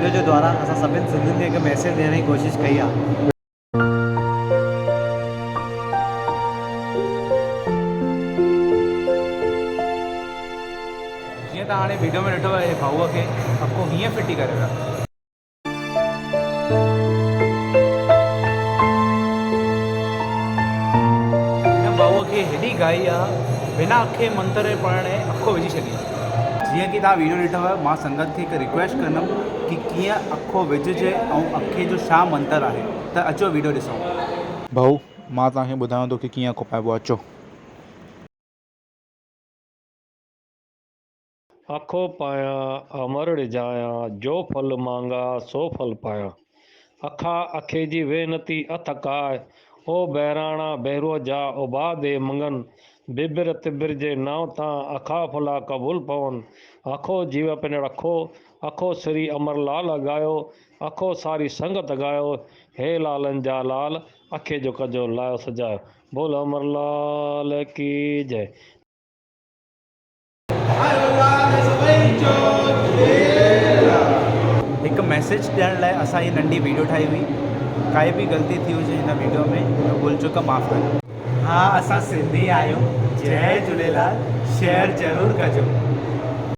Video जे दौरान असां सभिनि सिंधियुनि खे हिकु मैसेज ॾियण जी कोशिशि कई आहे। जीअं तव्हां हाणे वीडियो में ॾिठो आहे भाऊअ खे अखो हीअं फिटी करे विया। हिन भाऊअ खे हेॾी गाई आहे, बिना अखे मंत्र पढ़ण अखो विझी छॾी। जीअं कि तव्हां वीडियो ॾिठो आहे, मां संगत खे हिकु रिक्वेस्ट कंदुमि कि कीअं अखो विझिजे ऐं अखे जो छा मंत्र आहे, त अचो वीडियो ॾिसूं। भाऊ, मां तव्हांखे ॿुधायां थो कि कीअं अखो पाइबो आहे, अचो। अखो पायां अमर ॾिजायां, जो फल मांगा सो फल पायां। अखा अखे जी वेनती अथकाए, ओ बहिराणा बहिरो जा उबा दे मंगन। बिबिर तिबिर जे नाव तां अखा फला क़बूल पवन। अखो जीव पिन रखो, अखो श्री अमरलाल गायो, अखो सारी संगत गायो। हे लालन जा लाल, अखे जो कजो लायो सजायो। बोल अमरलाल की जय। हिकु मैसेज ॾियण लाइ असां हीअ नंढी वीडियो ठाही हुई। काई बि ग़लती थी हुजे हिन वीडियो में त भुल चुक माफ़ कयो। हा, असां सिंधी आहियूं। जय झूलेलाल। शेयर ज़रूरु कजो।